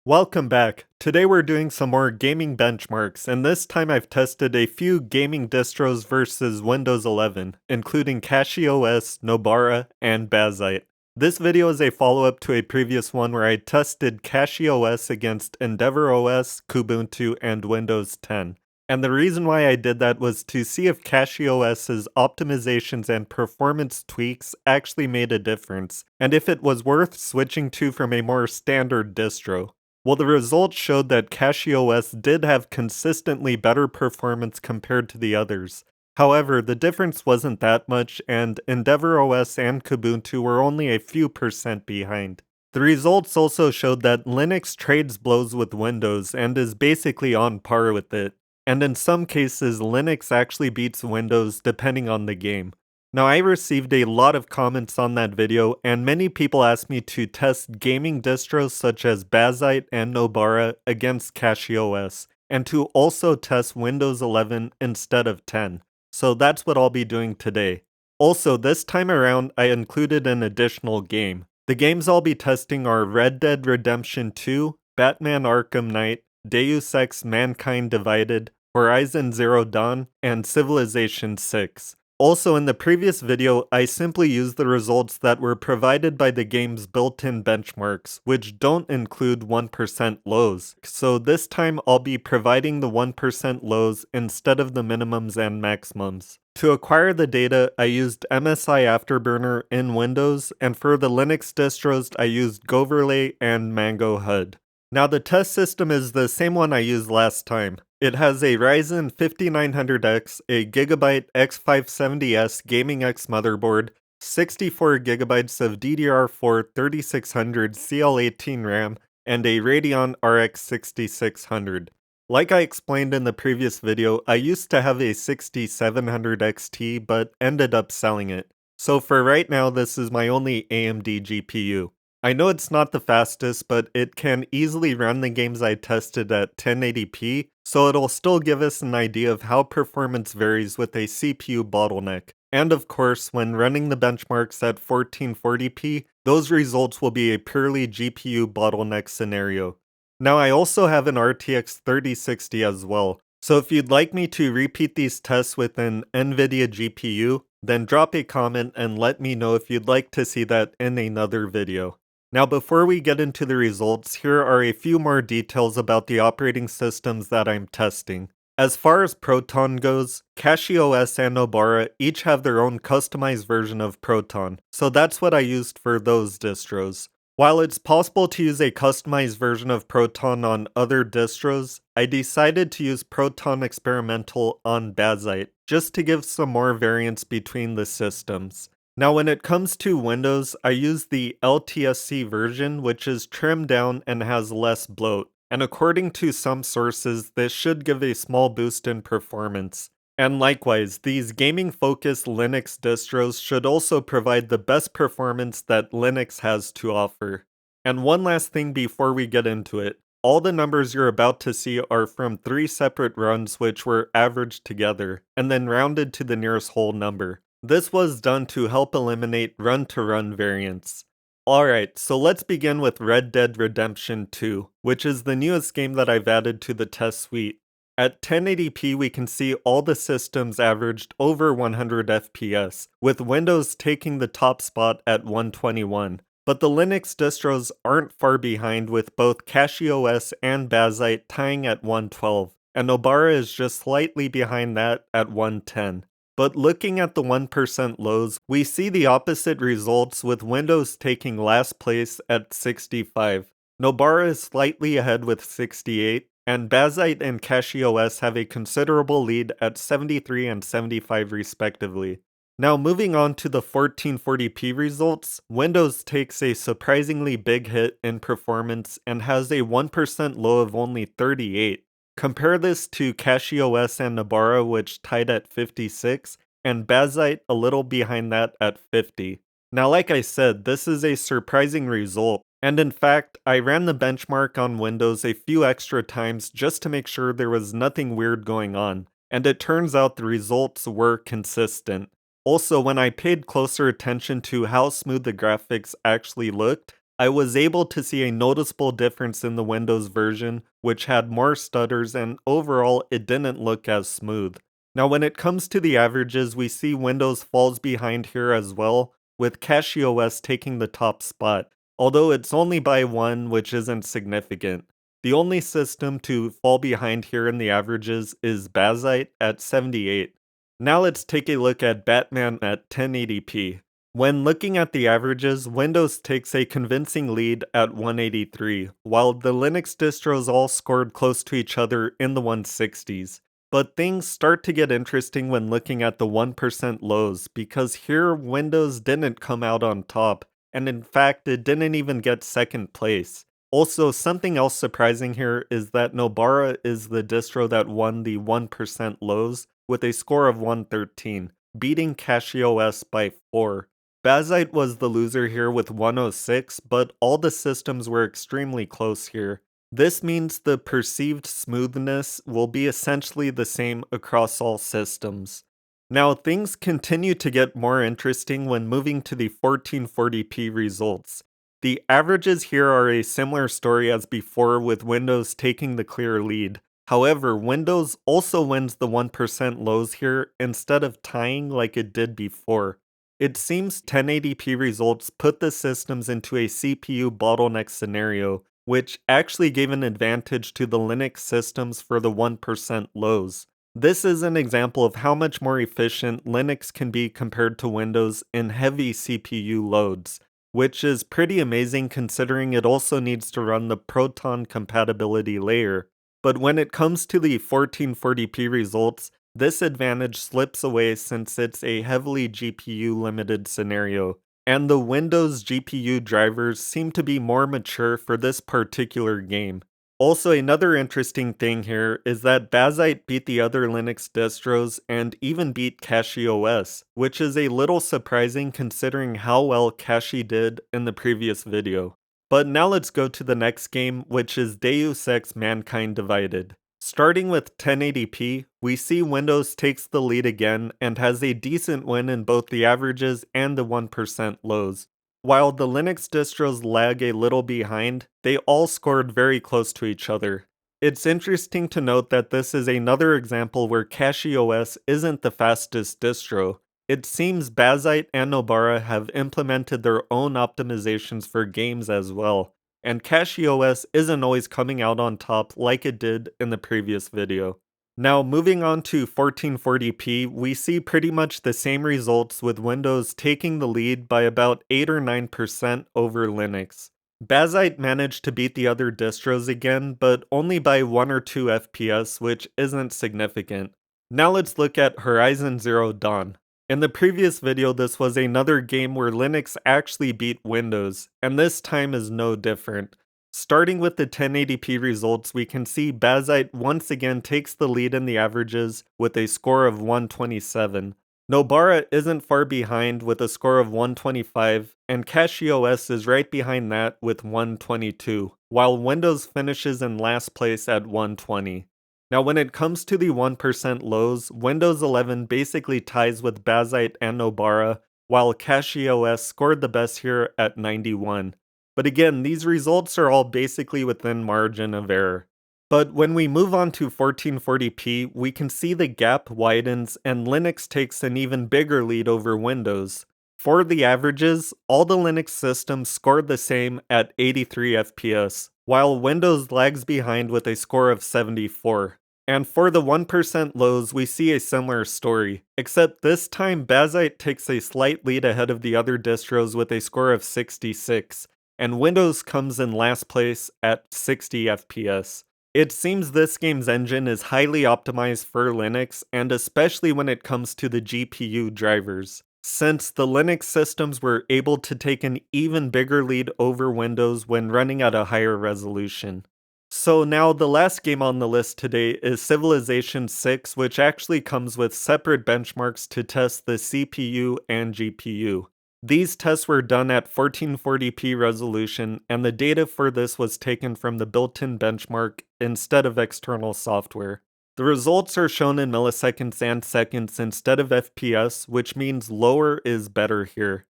Welcome back. Today we're doing some more gaming benchmarks, and this time I've tested a few gaming distros versus Windows 11, including CachyOS, Nobara, and Bazzite. This video is a follow-up to a previous one where I tested CachyOS against EndeavourOS, Kubuntu, and Windows 10. And the reason why I did that was to see if CachyOS's optimizations and performance tweaks actually made a difference, and if it was worth switching to from a more standard distro. Well, the results showed that CachyOS did have consistently better performance compared to the others. However, the difference wasn't that much, and EndeavourOS and Kubuntu were only a few percent behind. The results also showed that Linux trades blows with Windows and is basically on par with it. And in some cases, Linux actually beats Windows depending on the game. Now, I received a lot of comments on that video, and many people asked me to test gaming distros such as Bazzite and Nobara against CachyOS, and to also test Windows 11 instead of 10. So that's what I'll be doing today. Also, this time around, I included an additional game. The games I'll be testing are Red Dead Redemption 2, Batman Arkham Knight, Deus Ex Mankind Divided, Horizon Zero Dawn, and Civilization 6. Also, in the previous video, I simply used the results that were provided by the game's built-in benchmarks, which don't include 1% lows. So this time I'll be providing the 1% lows instead of the minimums and maximums. To acquire the data, I used MSI Afterburner in Windows, and for the Linux distros, I used Goverlay and Mango HUD. Now the test system is the same one I used last time. It has a Ryzen 5900X, a Gigabyte X570S Gaming X motherboard, 64GB of DDR4 3600 CL18 RAM, and a Radeon RX 6600. Like I explained in the previous video, I used to have a 6700 XT but ended up selling it. So for right now, this is my only AMD GPU. I know it's not the fastest, but it can easily run the games I tested at 1080p, so it'll still give us an idea of how performance varies with a CPU bottleneck. And of course, when running the benchmarks at 1440p, those results will be a purely GPU bottleneck scenario. Now I also have an RTX 3060 as well, so if you'd like me to repeat these tests with an NVIDIA GPU, then drop a comment and let me know if you'd like to see that in another video. Now before we get into the results, here are a few more details about the operating systems that I'm testing. As far as Proton goes, CachyOS and Nobara each have their own customized version of Proton, so that's what I used for those distros. While it's possible to use a customized version of Proton on other distros, I decided to use Proton Experimental on Bazzite, just to give some more variance between the systems. Now when it comes to Windows, I use the LTSC version, which is trimmed down and has less bloat, and according to some sources, this should give a small boost in performance. And likewise, these gaming-focused Linux distros should also provide the best performance that Linux has to offer. And one last thing before we get into it, all the numbers you're about to see are from 3 separate runs which were averaged together, and then rounded to the nearest whole number. This was done to help eliminate run-to-run variance. Alright, so let's begin with Red Dead Redemption 2, which is the newest game that I've added to the test suite. At 1080p we can see all the systems averaged over 100 FPS, with Windows taking the top spot at 121. But the Linux distros aren't far behind, with both CachyOS and Bazzite tying at 112, and Nobara is just slightly behind that at 110. But looking at the 1% lows, we see the opposite results, with Windows taking last place at 65. Nobara is slightly ahead with 68, and Bazzite and CachyOS have a considerable lead at 73 and 75 respectively. Now moving on to the 1440p results, Windows takes a surprisingly big hit in performance and has a 1% low of only 38. Compare this to CachyOS and Nobara, which tied at 56, and Bazzite a little behind that at 50. Now like I said, this is a surprising result, and in fact, I ran the benchmark on Windows a few extra times just to make sure there was nothing weird going on, and it turns out the results were consistent. Also, when I paid closer attention to how smooth the graphics actually looked, I was able to see a noticeable difference in the Windows version, which had more stutters and overall it didn't look as smooth. Now when it comes to the averages, we see Windows falls behind here as well, with CachyOS taking the top spot, although it's only by one, which isn't significant. The only system to fall behind here in the averages is Bazzite at 78. Now let's take a look at Batman at 1080p. When looking at the averages, Windows takes a convincing lead at 183, while the Linux distros all scored close to each other in the 160s. But things start to get interesting when looking at the 1% lows, because here Windows didn't come out on top, and in fact it didn't even get second place. Also, something else surprising here is that Nobara is the distro that won the 1% lows with a score of 113, beating CachyOS by 4. Bazzite was the loser here with 106, but all the systems were extremely close here. This means the perceived smoothness will be essentially the same across all systems. Now things continue to get more interesting when moving to the 1440p results. The averages here are a similar story as before, with Windows taking the clear lead. However, Windows also wins the 1% lows here instead of tying like it did before. It seems 1080p results put the systems into a CPU bottleneck scenario, which actually gave an advantage to the Linux systems for the 1% lows. This is an example of how much more efficient Linux can be compared to Windows in heavy CPU loads, which is pretty amazing considering it also needs to run the Proton compatibility layer. But when it comes to the 1440p results, this advantage slips away since it's a heavily GPU limited scenario, and the Windows GPU drivers seem to be more mature for this particular game. Also, another interesting thing here is that Bazzite beat the other Linux distros and even beat CachyOS, which is a little surprising considering how well Cachy did in the previous video. But now let's go to the next game, which is Deus Ex Mankind Divided. Starting with 1080p, we see Windows takes the lead again and has a decent win in both the averages and the 1% lows. While the Linux distros lag a little behind, they all scored very close to each other. It's interesting to note that this is another example where CachyOS isn't the fastest distro. It seems Bazzite and Nobara have implemented their own optimizations for games as well, and CachyOS isn't always coming out on top like it did in the previous video. Now moving on to 1440p, we see pretty much the same results with Windows taking the lead by about 8 or 9% over Linux. Bazzite managed to beat the other distros again, but only by 1 or 2 FPS, which isn't significant. Now let's look at Horizon Zero Dawn. In the previous video, this was another game where Linux actually beat Windows, and this time is no different. Starting with the 1080p results, we can see Bazzite once again takes the lead in the averages with a score of 127. Nobara isn't far behind with a score of 125, and CachyOS is right behind that with 122, while Windows finishes in last place at 120. Now when it comes to the 1% lows, Windows 11 basically ties with Bazzite and Nobara, while CachyOS scored the best here at 91. But again, these results are all basically within margin of error. But when we move on to 1440p, we can see the gap widens and Linux takes an even bigger lead over Windows. For the averages, all the Linux systems scored the same at 83 FPS, while Windows lags behind with a score of 74. And for the 1% lows, we see a similar story, except this time Bazzite takes a slight lead ahead of the other distros with a score of 66. And Windows comes in last place at 60 FPS. It seems this game's engine is highly optimized for Linux, and especially when it comes to the GPU drivers, since the Linux systems were able to take an even bigger lead over Windows when running at a higher resolution. So now the last game on the list today is Civilization 6, which actually comes with separate benchmarks to test the CPU and GPU. These tests were done at 1440p resolution, and the data for this was taken from the built-in benchmark instead of external software. The results are shown in milliseconds and seconds instead of FPS, which means lower is better here.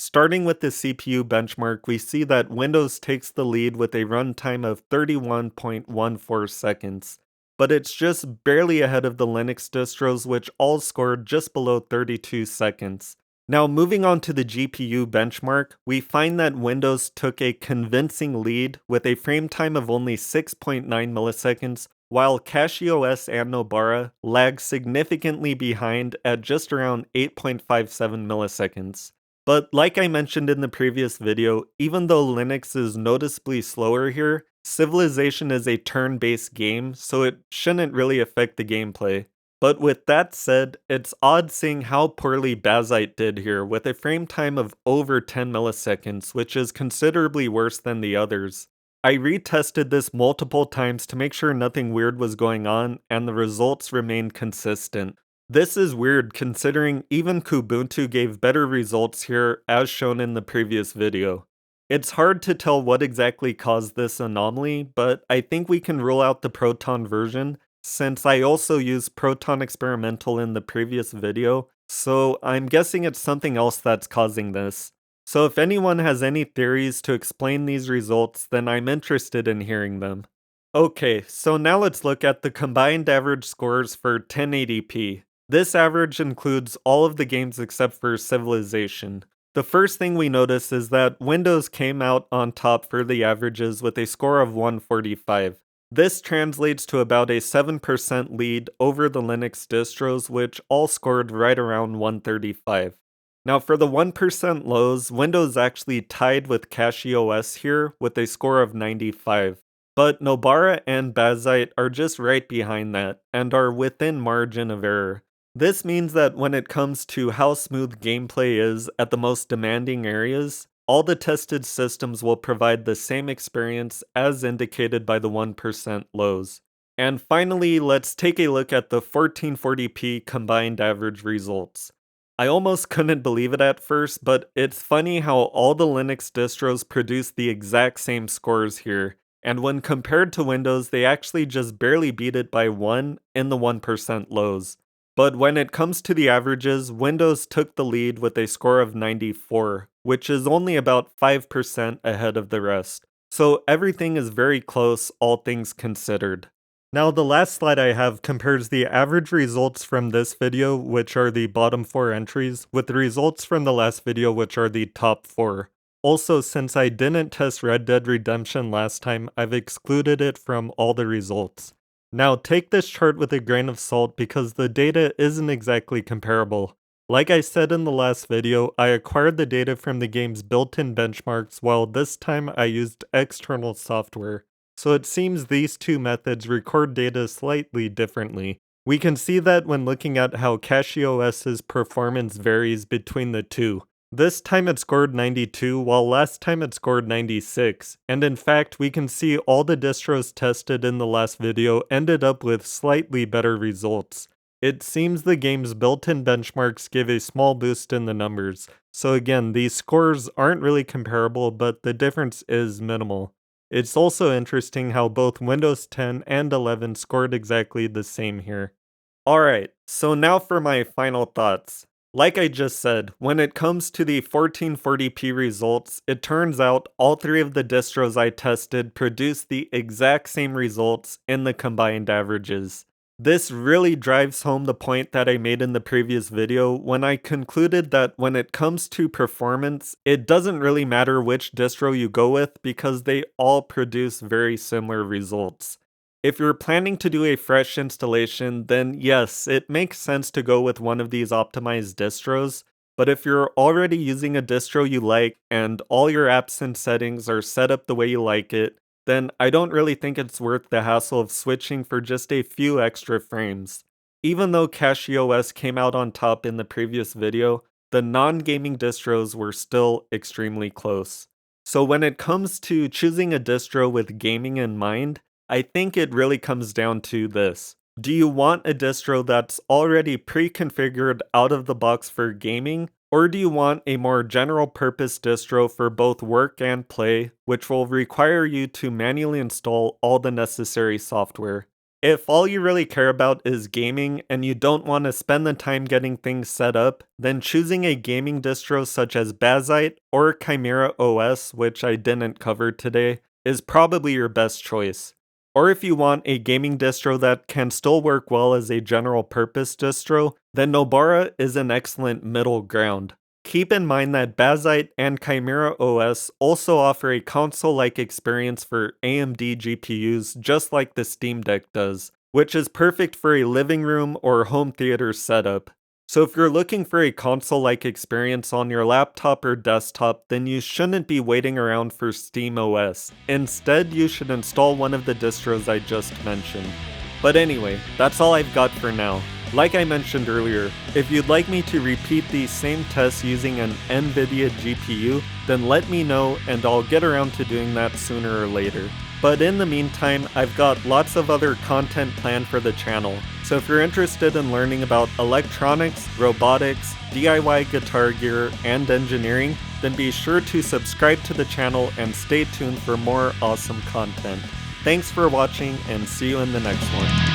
Starting with the CPU benchmark, we see that Windows takes the lead with a runtime of 31.14 seconds, but it's just barely ahead of the Linux distros, which all scored just below 32 seconds. Now, moving on to the GPU benchmark, we find that Windows took a convincing lead with a frame time of only 6.9 milliseconds, while CachyOS and Nobara lag significantly behind at just around 8.57 milliseconds. But like I mentioned in the previous video, even though Linux is noticeably slower here, Civilization is a turn-based game, so it shouldn't really affect the gameplay. But with that said, it's odd seeing how poorly Bazzite did here with a frame time of over 10 milliseconds, which is considerably worse than the others. I retested this multiple times to make sure nothing weird was going on, and the results remained consistent. This is weird considering even Kubuntu gave better results here as shown in the previous video. It's hard to tell what exactly caused this anomaly, but I think we can rule out the Proton version since I also used Proton Experimental in the previous video, so I'm guessing it's something else that's causing this. So if anyone has any theories to explain these results, then I'm interested in hearing them. Okay, so now let's look at the combined average scores for 1080p. This average includes all of the games except for Civilization. The first thing we notice is that Windows came out on top for the averages with a score of 145. This translates to about a 7% lead over the Linux distros, which all scored right around 135. Now for the 1% lows, Windows actually tied with CachyOS here with a score of 95. But Nobara and Bazzite are just right behind that, and are within margin of error. This means that when it comes to how smooth gameplay is at the most demanding areas, all the tested systems will provide the same experience as indicated by the 1% lows. And finally, let's take a look at the 1440p combined average results. I almost couldn't believe it at first, but it's funny how all the Linux distros produce the exact same scores here, and when compared to Windows, they actually just barely beat it by 1 in the 1% lows. But when it comes to the averages, Windows took the lead with a score of 94, which is only about 5% ahead of the rest. So everything is very close, all things considered. Now the last slide I have compares the average results from this video, which are the bottom 4 entries, with the results from the last video, which are the top 4. Also, since I didn't test Red Dead Redemption last time, I've excluded it from all the results. Now take this chart with a grain of salt because the data isn't exactly comparable. Like I said in the last video, I acquired the data from the game's built-in benchmarks, while this time I used external software. So it seems these two methods record data slightly differently. We can see that when looking at how CachyOS's performance varies between the two. This time it scored 92, while last time it scored 96, and in fact we can see all the distros tested in the last video ended up with slightly better results. It seems the game's built-in benchmarks give a small boost in the numbers, so again these scores aren't really comparable, but the difference is minimal. It's also interesting how both Windows 10 and 11 scored exactly the same here. Alright, so now for my final thoughts. Like I just said, when it comes to the 1440p results, it turns out all 3 of the distros I tested produced the exact same results in the combined averages. This really drives home the point that I made in the previous video when I concluded that when it comes to performance, it doesn't really matter which distro you go with because they all produce very similar results. If you're planning to do a fresh installation, then yes, it makes sense to go with one of these optimized distros, but if you're already using a distro you like and all your apps and settings are set up the way you like it, then I don't really think it's worth the hassle of switching for just a few extra frames. Even though CachyOS came out on top in the previous video, the non-gaming distros were still extremely close. So when it comes to choosing a distro with gaming in mind, I think it really comes down to this. Do you want a distro that's already pre-configured out of the box for gaming? Or do you want a more general purpose distro for both work and play, which will require you to manually install all the necessary software? If all you really care about is gaming and you don't want to spend the time getting things set up, then choosing a gaming distro such as Bazzite or CachyOS, which I didn't cover today, is probably your best choice. Or if you want a gaming distro that can still work well as a general purpose distro, then Nobara is an excellent middle ground. Keep in mind that Bazzite and CachyOS also offer a console-like experience for AMD GPUs just like the Steam Deck does, which is perfect for a living room or home theater setup. So if you're looking for a console-like experience on your laptop or desktop, then you shouldn't be waiting around for SteamOS. Instead, you should install one of the distros I just mentioned. But anyway, that's all I've got for now. Like I mentioned earlier, if you'd like me to repeat these same tests using an NVIDIA GPU, then let me know and I'll get around to doing that sooner or later. But in the meantime, I've got lots of other content planned for the channel, so if you're interested in learning about electronics, robotics, DIY guitar gear, and engineering, then be sure to subscribe to the channel and stay tuned for more awesome content. Thanks for watching and see you in the next one.